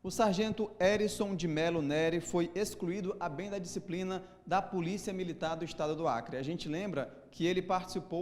O sargento Erison de Melo Neri foi excluído a bem da disciplina da Polícia Militar do Estado do Acre. A gente lembra que ele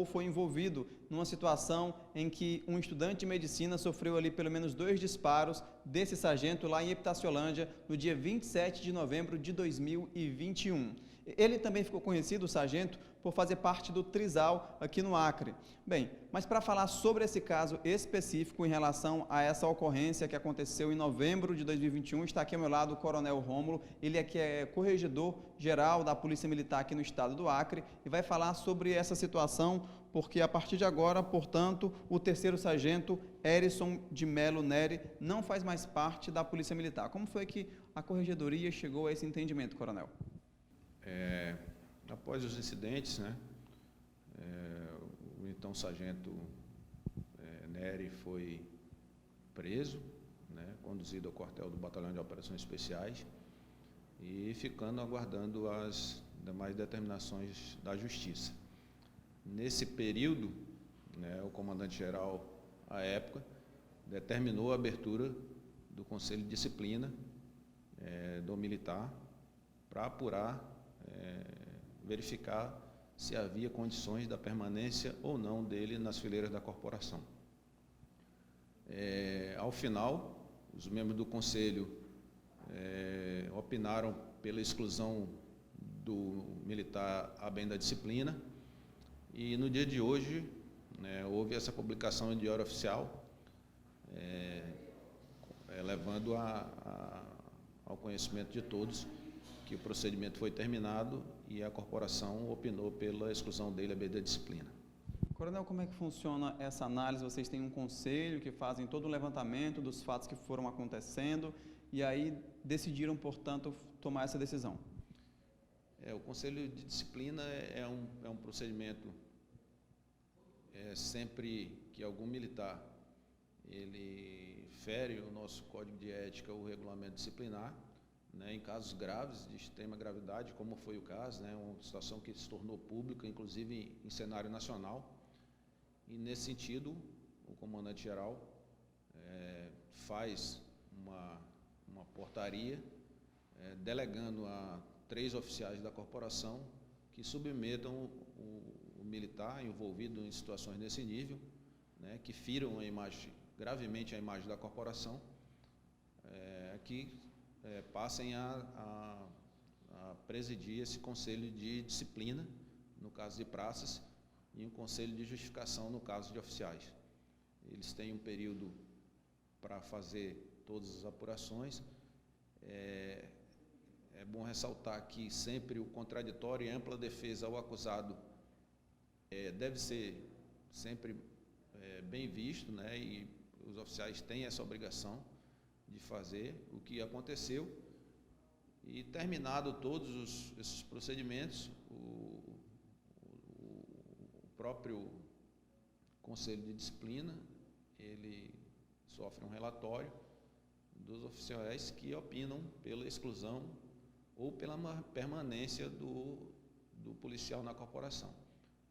foi envolvido numa situação em que um estudante de medicina sofreu ali pelo menos 2 disparos desse sargento lá em Epitaciolândia, no dia 27 de novembro de 2021. Ele também ficou conhecido, o sargento, por fazer parte do Trizal aqui no Acre. Bem, mas para falar sobre esse caso específico em relação a essa ocorrência que aconteceu em novembro de 2021, está aqui ao meu lado o Coronel Rômulo, ele é que é corregedor-geral da Polícia Militar aqui no estado do Acre e vai falar sobre essa situação, porque a partir de agora, portanto, o terceiro sargento Erison de Melo Neri não faz mais parte da Polícia Militar. Como foi que a corregedoria chegou a esse entendimento, Coronel? Após os incidentes, né, o então sargento Neri foi preso, né, conduzido ao quartel do Batalhão de Operações Especiais e ficando aguardando as demais determinações da Justiça. Nesse período, né, o comandante-geral, à época, determinou a abertura do Conselho de Disciplina do militar para apurar, verificar se havia condições da permanência ou não dele nas fileiras da corporação. Ao final, os membros do Conselho opinaram pela exclusão do militar a bem da disciplina e no dia de hoje, né, houve essa publicação em Diário Oficial, levando ao conhecimento de todos que o procedimento foi terminado e a corporação opinou pela exclusão dele a bem da disciplina. Coronel, como é que funciona essa análise? Vocês têm um conselho que fazem todo o levantamento dos fatos que foram acontecendo e aí decidiram, portanto, tomar essa decisão. O Conselho de Disciplina é um procedimento sempre que algum militar ele fere o nosso Código de Ética ou Regulamento Disciplinar, né, em casos graves, de extrema gravidade, como foi o caso, né, uma situação que se tornou pública, inclusive em cenário nacional. E, nesse sentido, o comandante-geral faz uma portaria delegando a 3 oficiais da corporação que submetam o militar envolvido em situações desse nível, né, que firam gravemente a imagem da corporação, que passem a presidir esse conselho de disciplina, no caso de praças, e um conselho de justificação, no caso de oficiais. Eles têm um período para fazer todas as apurações. É bom ressaltar que sempre o contraditório e ampla defesa ao acusado deve ser sempre bem visto, né, e os oficiais têm essa obrigação de fazer o que aconteceu e, terminado todos esses procedimentos, o próprio Conselho de Disciplina ele sofre um relatório dos oficiais que opinam pela exclusão ou pela permanência do policial na corporação.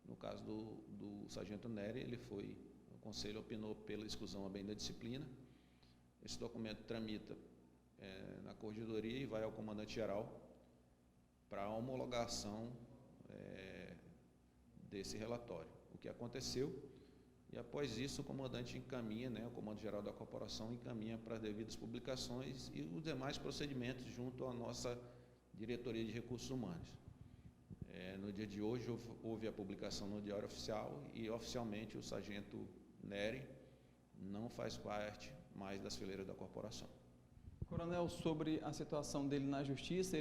No caso do sargento Neri, o Conselho opinou pela exclusão a bem da disciplina. Esse documento tramita na corregedoria e vai ao comandante-geral para a homologação desse relatório. O que aconteceu, e após isso o comandante encaminha, né, o comando-geral da corporação encaminha para as devidas publicações e os demais procedimentos junto à nossa diretoria de recursos humanos. No dia de hoje houve a publicação no Diário Oficial e oficialmente o sargento Neri não faz parte mais das fileiras da corporação. Coronel, sobre a situação dele na justiça,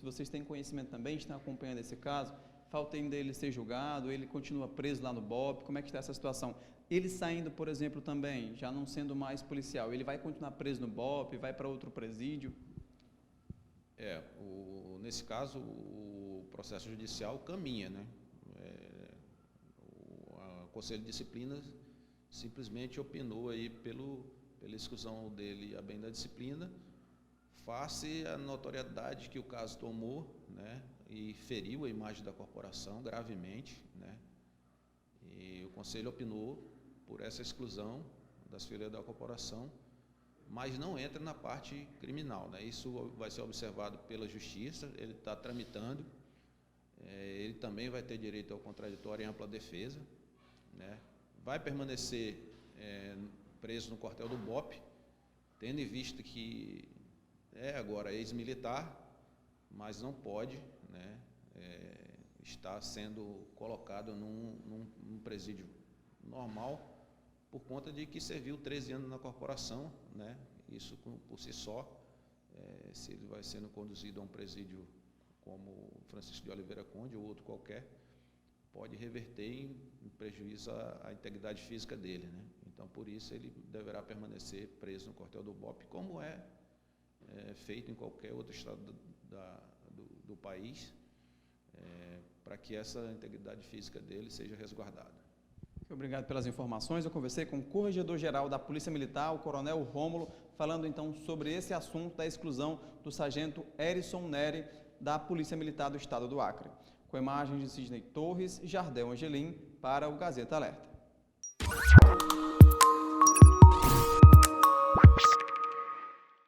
vocês têm conhecimento também, estão acompanhando esse caso? Falta ainda ele ser julgado, ele continua preso lá no BOP, como é que está essa situação? Ele saindo, por exemplo, também, já não sendo mais policial, ele vai continuar preso no BOP, vai para outro presídio? Nesse caso, o processo judicial caminha, né? O Conselho de Disciplina simplesmente opinou aí pela exclusão dele a bem da disciplina, face à notoriedade que o caso tomou, né, e feriu a imagem da corporação gravemente, né, e o Conselho opinou por essa exclusão das fileiras da corporação, mas não entra na parte criminal, né? Isso vai ser observado pela Justiça, ele está tramitando, ele também vai ter direito ao contraditório e ampla defesa, né? Vai permanecer preso no quartel do BOPE, tendo em vista que é agora ex-militar, mas não pode, né, estar sendo colocado num presídio normal, por conta de que serviu 13 anos na corporação, né? Isso por si só, se ele vai sendo conduzido a um presídio como Francisco de Oliveira Conde ou outro qualquer, pode reverter em prejuízo à integridade física dele, né? Então, por isso, ele deverá permanecer preso no quartel do BOPE, como é feito em qualquer outro estado do país, para que essa integridade física dele seja resguardada. Obrigado pelas informações. Eu conversei com o Corregedor-Geral da Polícia Militar, o Coronel Rômulo, falando então sobre esse assunto da exclusão do Sargento Herisson Neri da Polícia Militar do Estado do Acre. Com imagens de Sidney Torres e Jardel Angelim para o Gazeta Alerta.